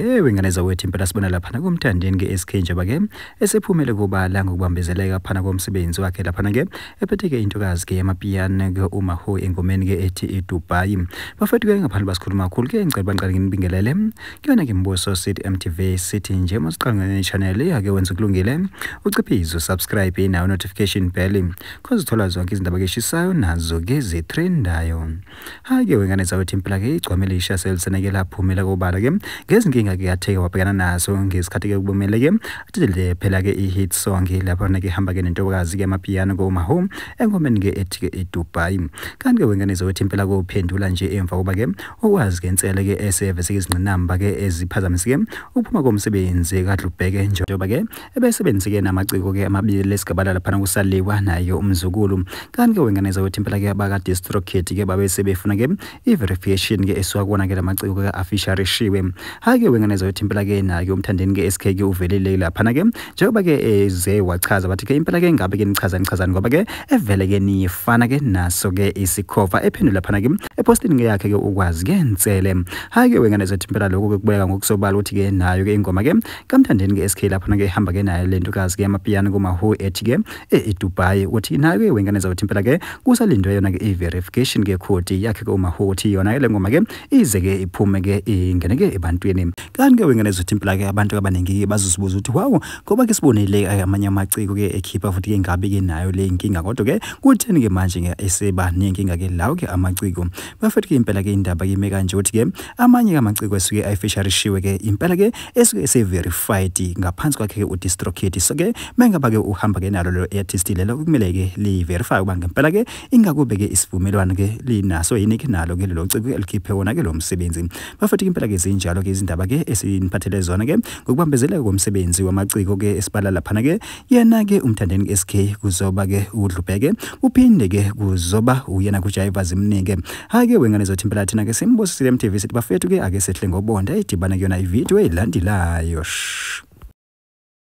Ngane zawethu impela sibona lapha kumthandeni ke SK njengoba ke esephumele kubala ngokubambezeleka phana komsebenzi wakhe lapha ke ephethe ke intokazi ke yamapiano ke uMaho engomeni ke ethi eDubai. Bafethu ke ngaphandle basikhuluma kakhulu ke ngicela banqale nginibingelele kuyona ke Mbuso City MTV City nje masiqanga ne channel yake wenza kulungile uciphizo subscribe nayo notification bell cause uthola zonke izindaba ke shishayo nazo ke zitrendayo. Hake wengane zawethu impela ke igcwamele ishasel senake laphumela kubala ke ngezinkinga ke yatheka wabhekana nazo ngesikhathi ke kubomele ke athile phela ke i-hit song lapho ke hamba ke nentokazi ke amapiano ko Maho engomeni ke ethi ke eDubai. Kanti ke wengane zawethu impela kophendula nje emva kuba ke okwazi ke insele ke esevese izinqinamba ke eziphazamiseke uphuma komsebenzi kaDlubheke njengoba ke ebesebenzike namaciko ke amabili lesigabala lapha kusaliwa nayo umzukulu. Kanti ke wengane zawethu impela ke abaka DistroKid ke babesebefuna ke i-verification ke eswakona ke lamaciko ke official reshiwe. Hake wengane zawethu impela ke nayo umthandeni ke SK ke uvelele lapha ke njengoba ke eze wachaza bathi ke impela ke ngabe ke nichazani ngoba ke evele ke nifana ke naso ke isikhova ephendula lapha ke epostini ke yakhe ke ukwazi ke insele. Hake wengane zawethu impela lokho kubeka ngokusobala uthi ke nayo ke ingoma ke kamthandeni ke SK lapha ke hamba ke nayo lentokazi ke amapiano kuMaho ethi ke eDubai uthi nayo ke wengane zawethu impela ke kusalindwe yona ke i-verification ke code yakhe ke uMaho uthi yona ke lengoma ke ize ke iphume ke ingene ke ebantwini. Kanti ke wengane zawethu impela ke abantu abaningi bazozibuza ukuthi wow ngoba ke sibonile amanye amaciko ke ekhipha futhi ke ngabe ke nayo le inkinga kodwa ke kutheni ke manje ke eseba nenkinga ke lawo ke amaciko. Bafethu ke impela ke indaba ke imeka nje uthi ke amanye amaciko esuke ayifisha rishiwe ke impela ke esuke ese-verified ngaphansi kwakhe ke uDistroKid. So ke mengaba ke uhamba ke nalo lo artist lelo kumele ke li-verify uba ngempela ke ingakube ke isivumelwano ke linaso yini ke nalo ke lelo ciko elikhiphe wona ke lo msebenzi. Bafethu impela ke zinjalo ke izindaba ke esiniphathele zona ke ngokubambezeleka komsebenzi wamaciko ke esibala lapha ke yena ke umthandeni SK kuzoba ke uDlubheke uphinde ke kuzoba uyena kuJaiva Zimninge. Hake wengane zothi impela thina ke simbusisile MTV sithi bafethu ke ake sehle ngobonda edibana kuyona ivideo elandelayo.